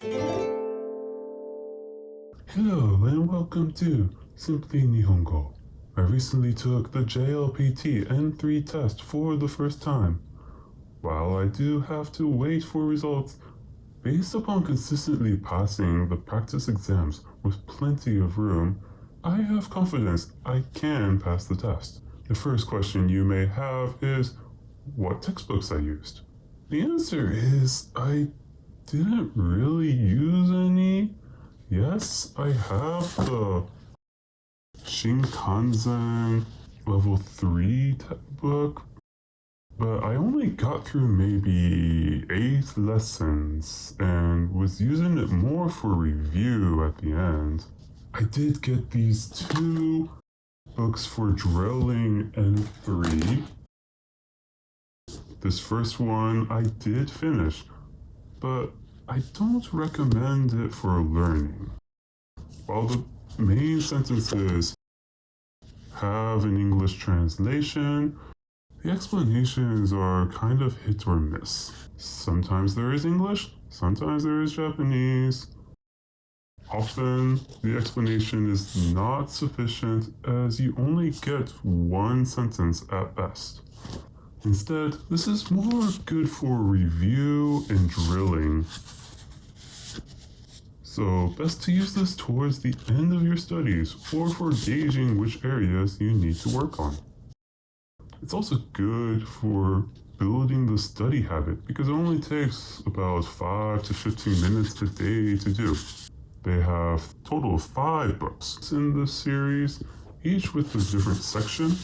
Hello and welcome to Simply Nihongo. I recently took the JLPT N3 test for the first time. While I do have to wait for results, based upon consistently passing the practice exams with plenty of room, I have confidence I can pass the test. The first question you may have is, what textbooks I used? The answer is, I didn't really use any. Yes, I have the Shinkansen level 3 book, but I only got through maybe 8 lessons and was using it more for review at the end. I did get these 2 books for drilling N3. This first one I did finish, but I don't recommend it for learning. While the main sentences have an English translation, the explanations are kind of hit or miss. Sometimes there is English, sometimes there is Japanese. Often the explanation is not sufficient as you only get one sentence at best. Instead, this is more good for review and drilling. So, best to use this towards the end of your studies or for gauging which areas you need to work on. It's also good for building the study habit because it only takes about 5 to 15 minutes a day to do. They have a total of 5 books in this series, each with a different section,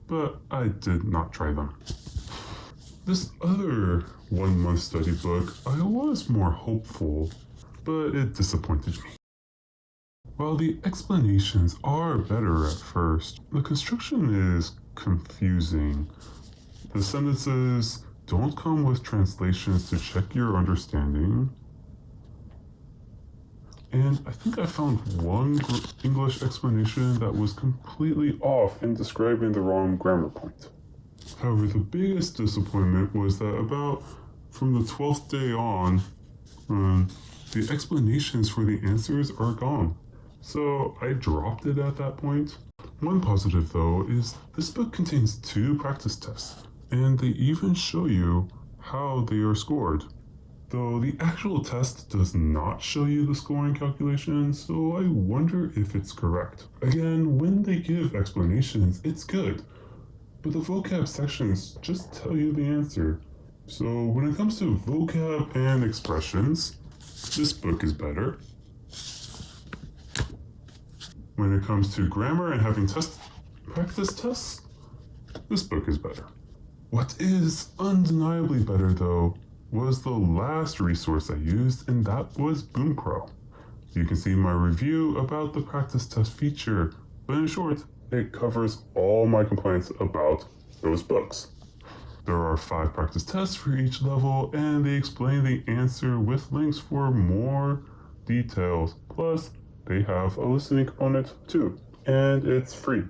but I did not try them. This other 1-month study book, I was more hopeful, but it disappointed me. While the explanations are better at first, the construction is confusing. The sentences don't come with translations to check your understanding. And I think I found one English explanation that was completely off in describing the wrong grammar point. However, the biggest disappointment was that from the 12th day on, the explanations for the answers are gone. So I dropped it at that point. One positive though is this book contains 2 practice tests, and they even show you how they are scored. Though the actual test does not show you the scoring calculation, so I wonder if it's correct. Again, when they give explanations, it's good, but the vocab sections just tell you the answer. So when it comes to vocab and expressions, this book is better. When it comes to grammar and having practice tests, this book is better. What is undeniably better though was the last resource I used, and that was Bunpro. You can see my review about the practice test feature, but in short, it covers all my complaints about those books. There are 5 practice tests for each level, and they explain the answer with links for more details. Plus, they have a listening component too, and it's free.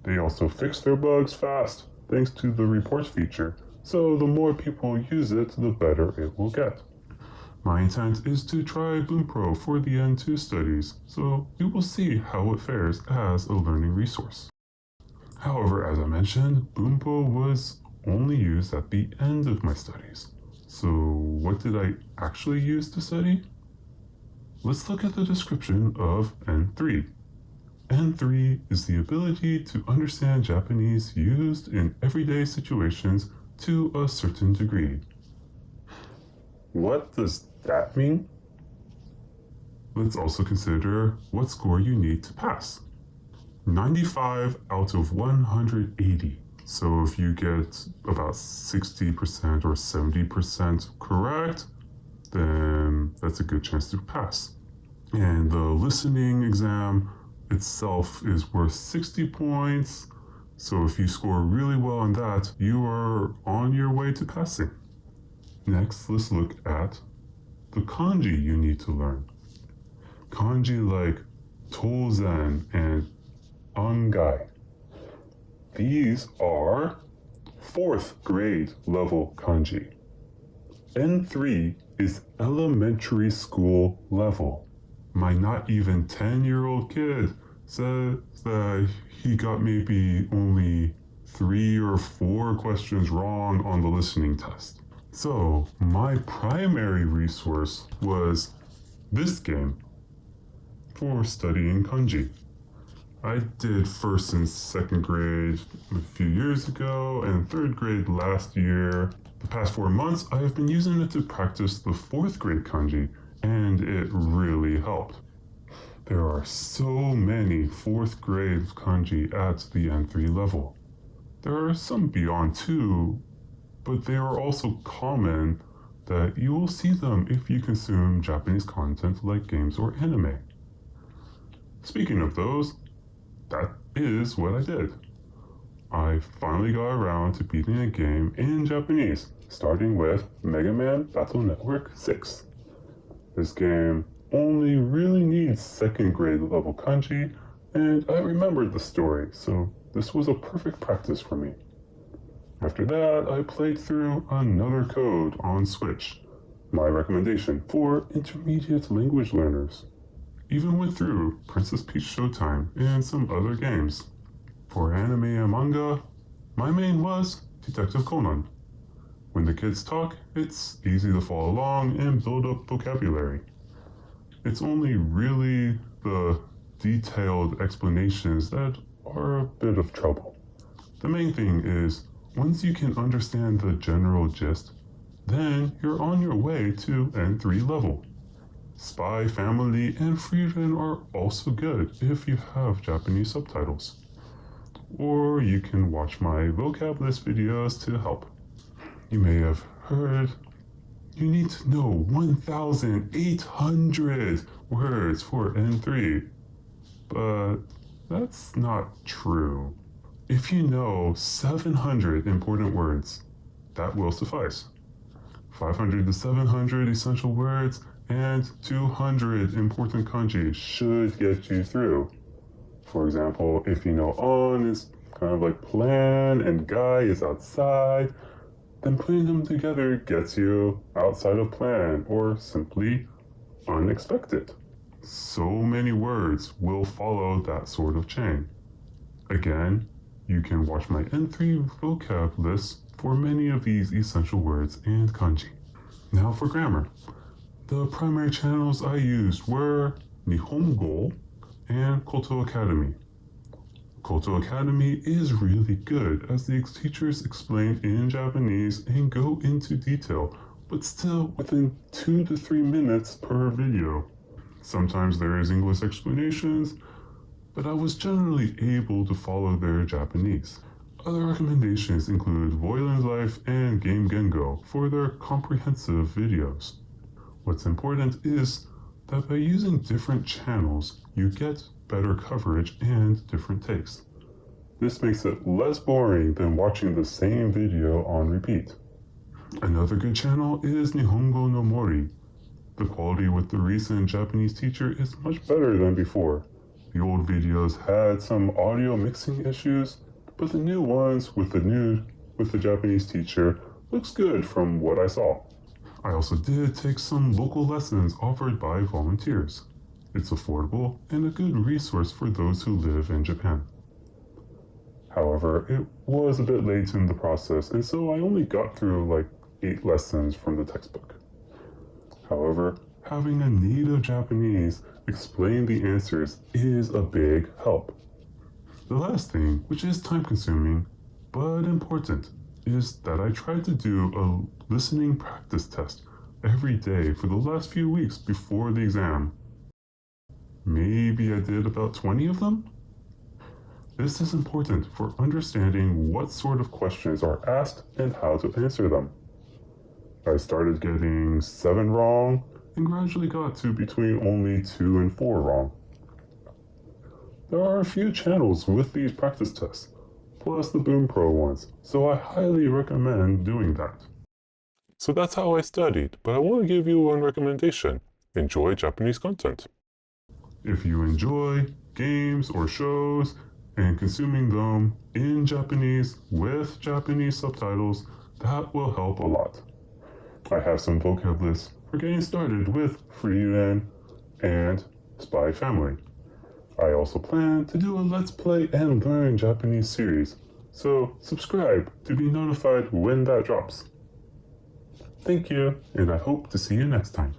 They also fix their bugs fast, thanks to the reports feature, so the more people use it, the better it will get. My intent is to try Bunpro for the N2 studies, so we will see how it fares as a learning resource. However, as I mentioned, Bunpro was only used at the end of my studies. So what did I actually use to study? Let's look at the description of N3. N3 is the ability to understand Japanese used in everyday situations to a certain degree. What does that mean? Let's also consider what score you need to pass. 95 out of 180. So if you get about 60% or 70% correct, then that's a good chance to pass. And the listening exam itself is worth 60 points. So if you score really well on that, you are on your way to passing. Next, let's look at the kanji you need to learn. Kanji like tozen and angai. These are 4th grade level kanji. N3 is elementary school level. My not even 10-year-old kid says that he got maybe only 3 or 4 questions wrong on the listening test. So my primary resource was this game for studying kanji. I did first and second grade a few years ago and third grade last year. The past 4 months, I have been using it to practice the fourth grade kanji, and it really helped. There are so many fourth grade kanji at the N3 level. There are some beyond too, but they are also common that you will see them if you consume Japanese content like games or anime. Speaking of those, that is what I did. I finally got around to beating a game in Japanese, starting with Mega Man Battle Network 6. This game only really needs second grade level kanji, and I remembered the story, so this was a perfect practice for me. After that, I played through Another Code on Switch, my recommendation for intermediate language learners. Even went through Princess Peach Showtime and some other games. For anime and manga, my main was Detective Conan. When the kids talk, it's easy to follow along and build up vocabulary. It's only really the detailed explanations that are a bit of trouble. The main thing is, once you can understand the general gist, then you're on your way to N3 level. Spy Family and Frieren are also good if you have Japanese subtitles. Or you can watch my vocab list videos to help. You may have heard you need to know 1,800 words for N3, but that's not true. If you know 700 important words, that will suffice. 500 to 700 essential words and 200 important kanji should get you through. For example, if you know on is kind of like plan and guy is outside, then putting them together gets you outside of plan or simply unexpected. So many words will follow that sort of chain. Again, you can watch my N3 vocab list for many of these essential words and kanji. Now for grammar. The primary channels I used were Nihongo and Koto Academy. Koto Academy is really good as the teachers explain in Japanese and go into detail, but still within 2 to 3 minutes per video. Sometimes there is English explanations, but I was generally able to follow their Japanese. Other recommendations include Voilan's Life and Game Gengo for their comprehensive videos. What's important is that by using different channels, you get better coverage and different takes. This makes it less boring than watching the same video on repeat. Another good channel is Nihongo no Mori. The quality with the recent Japanese teacher is much better than before. The old videos had some audio mixing issues, but the new ones with the Japanese teacher looks good from what I saw. I also did take some local lessons offered by volunteers. It's affordable and a good resource for those who live in Japan. However, it was a bit late in the process, and so I only got through like 8 lessons from the textbook. However, having a native Japanese explain the answers is a big help. The last thing, which is time-consuming but important, is that I tried to do a listening practice test every day for the last few weeks before the exam. Maybe I did about 20 of them? This is important for understanding what sort of questions are asked and how to answer them. I started getting 7 wrong and gradually got to between only 2 and 4 wrong. There are a few channels with these practice tests, plus the Bunpro ones, so I highly recommend doing that. So that's how I studied, but I want to give you one recommendation. Enjoy Japanese content. If you enjoy games or shows and consuming them in Japanese with Japanese subtitles, that will help a lot. I have some vocab lists for getting started with Free UN and Spy Family. I also plan to do a Let's Play and Learn Japanese series, so subscribe to be notified when that drops. Thank you, and I hope to see you next time.